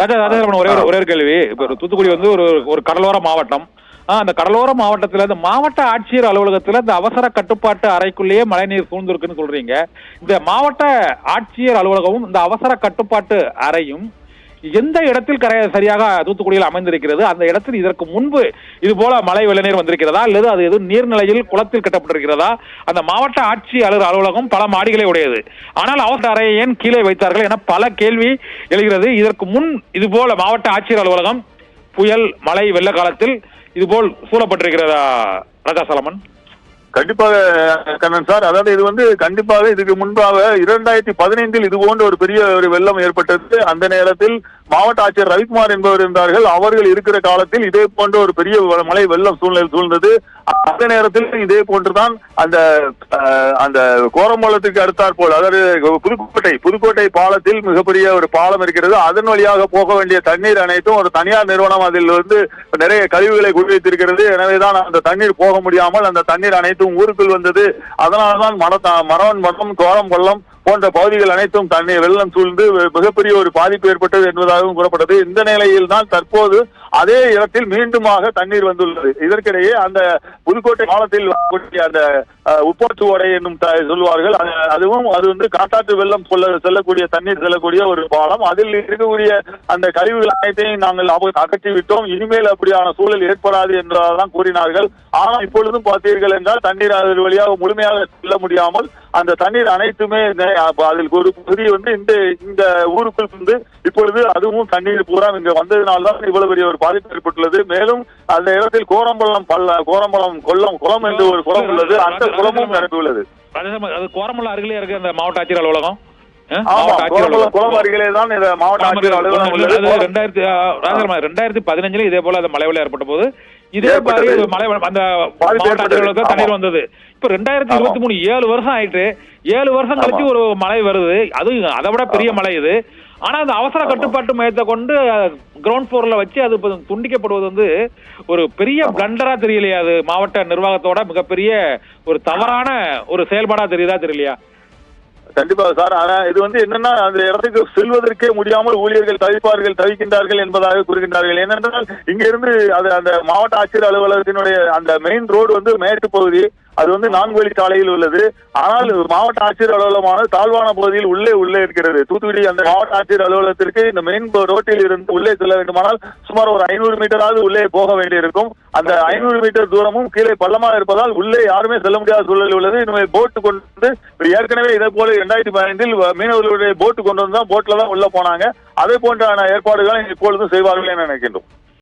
ஒரே ஒரு கேள்வி. இப்ப தூத்துக்குடி வந்து ஒரு கடலோர மாவட்டம். அந்த கடலோர மாவட்டத்துல இந்த மாவட்ட ஆட்சியர் அலுவலகத்துல இந்த அவசர கட்டுப்பாட்டு அறைக்குள்ளேயே மழைநீர் சூழ்ந்திருக்குன்னு சொல்றீங்க. இந்த மாவட்ட ஆட்சியர் அலுவலகமும் இந்த அவசர கட்டுப்பாட்டு அறையும் எந்த இடத்தில் சரியாக தூத்துக்குடியில் அமைந்திருக்கிறது? அந்த இடத்தில் இதற்கு முன்பு இது போல மழை வெள்ளநீர் வந்திருக்கிறதா அல்லது அது எதுவும் நீர்நிலையில் குளத்தில் கட்டப்பட்டிருக்கிறதா? அந்த மாவட்ட ஆட்சி அலுவலகம் பல மாடிகளை உடையது, ஆனால் அவசர அறையை ஏன் கீழே வைத்தார்கள் என பல கேள்வி எழுகிறது. இதற்கு முன் இது போல மாவட்ட ஆட்சியர் அலுவலகம் புயல் மழை வெள்ள காலத்தில் இதுபோல் சூழப்பட்டிருக்கிறதா ராஜா சாலமன்? கண்டிப்பாக கண்ணன் சார், அதாவது இது வந்து கண்டிப்பாக இதுக்கு முன்பாக 2015 இது போன்ற ஒரு பெரிய ஒரு வெள்ளம் ஏற்பட்டது. அந்த நேரத்தில் மாவட்ட ஆட்சியர் ரவிக்குமார் என்பவர் இருந்தார்கள். அவர்கள் இருக்கிற காலத்தில் இதே போன்ற ஒரு பெரிய மழை வெள்ளம் சூழ்ந்தது. அந்த நேரத்தில் இதே போன்றுதான் அந்த கோரம்பாலத்துக்கு அடுத்தாற் போல், அதாவது புதுக்கோட்டை பாலத்தில் மிகப்பெரிய ஒரு பாலம் இருக்கிறது. அதன் வழியாக போக வேண்டிய தண்ணீர் அனைத்தும் ஒரு தனியார் நிறுவனம் அதில் வந்து நிறைய கழிவுகளை குவித்திருக்கிறது. எனவேதான் அந்த தண்ணீர் போக முடியாமல் அந்த தண்ணீர் அனைத்தும் ஊருக்குள் வந்தது. அதனால்தான் மரவன் மடம் கோரம்பள்ளம் போன்ற பகுதிகள் அனைத்தும் தண்ணீர் வெள்ளம் சூழ்ந்து மிகப்பெரிய ஒரு பாதிப்பு ஏற்பட்டது என்பதாகவும் கூறப்பட்டது. இந்த நிலையில் தான் தற்போது அதே இடத்தில் மீண்டுமாக தண்ணீர் வந்துள்ளது. இதற்கிடையே அந்த புதுக்கோட்டை பாலத்தில் அந்த உப்பாற்று ஓடை என்னும் சொல்வார்கள், அது வந்து காட்டாற்று வெள்ளம் செல்லக்கூடிய தண்ணீர் செல்லக்கூடிய ஒரு பாலம். அதில் இருக்கக்கூடிய அந்த கழிவுகள் அனைத்தையும் நாங்கள் அகற்றி விட்டோம், இனிமேல் அப்படியான சூழல் ஏற்படாது என்றுதான் கூறினார்கள். ஆனால் இப்பொழுதும் பார்த்தீர்கள் என்றால் தண்ணீர் அதன் வழியாக முழுமையாக செல்ல முடியாமல் அந்த தண்ணீர் அனைத்துமே அதில் ஒரு பகுதி வந்து இந்த ஊருக்குள் வந்து இப்பொழுது அதுவும் தண்ணீர் பூரா இங்க வந்ததினால்தான் இவ்வளவு பெரிய ஒரு பாதிப்பு ஏற்பட்டுள்ளது. மேலும் அந்த இடத்தில் கோரம்பலம் குளம் என்று ஒரு குளம் உள்ளது, அந்த குளமும் நிரம்பி உள்ளது. கோரம்பலம் அருகிலே இருக்கு அந்த மாவட்ட ஆட்சியர் அலுவலகம். குளம் அருகிலே தான் மாவட்ட ஆட்சியர் அலுவலகம் உள்ளது. 2015 இதே போல அந்த மழை வெள்ளம் ஏற்பட்ட போது இதே மாதிரி மழை அந்த மாவட்ட ஆட்சியர் அலுவலகத்தில் தண்ணீர் வந்தது. இப்ப 2023 7 வருஷம் ஆயிட்டு, 7 வருஷம் கழிச்சு ஒரு மழை வருது, அது அதை விட பெரிய மழை இது. ஆனா அந்த அவசர கட்டுப்பாட்டு மையத்தை கொண்டு கிரவுண்ட் ஃப்ளோர்ல வச்சு அது துண்டிக்கப்படுவது வந்து ஒரு பெரிய பிளண்டரா தெரியலையா? அது மாவட்ட நிர்வாகத்தோட மிகப்பெரிய ஒரு தவறான ஒரு செயல்பாடா தெரியுதா தெரியலையா? கண்டிப்பாக சார். ஆனா இது வந்து என்னன்னா அந்த இடத்துக்கு செல்வதற்கே முடியாமல் ஊழியர்கள் தவிக்கின்றார்கள் என்பதாக கூறுகின்றார்கள். ஏனென்றால் இங்க இருந்து அந்த மாவட்ட ஆட்சியர் அலுவலகத்தினுடைய அந்த மெயின் ரோடு வந்து மேட்டு பகுதி, அது வந்து 4 வழி சாலையில் உள்ளது. ஆனால் மாவட்ட ஆட்சியர் அலுவலகமானது தாழ்வான பகுதியில் உள்ளே இருக்கிறது. தூத்துக்குடி அந்த மாவட்ட ஆட்சியர் அலுவலகத்திற்கு இந்த மெயின் ரோட்டில் இருந்து உள்ளே செல்ல வேண்டுமானால் சுமார் ஒரு 500 மீட்டராவது உள்ளே போக வேண்டியிருக்கும். அந்த 500 மீட்டர் தூரமும் கீழே பள்ளமாக இருப்பதால் உள்ளே யாருமே செல்ல முடியாத சூழல் உள்ளது. இனிமேல் போட்டு கொண்டு வந்து ஏற்கனவே இதே போல 2015 மீனவர்களுடைய போட்டு கொண்டு வந்து தான் போட்ல தான் உள்ள போனாங்க. அதே போன்ற ஏற்பாடுகளை இப்பொழுதும் செய்வார்கள் என நினைக்கின்றோம்.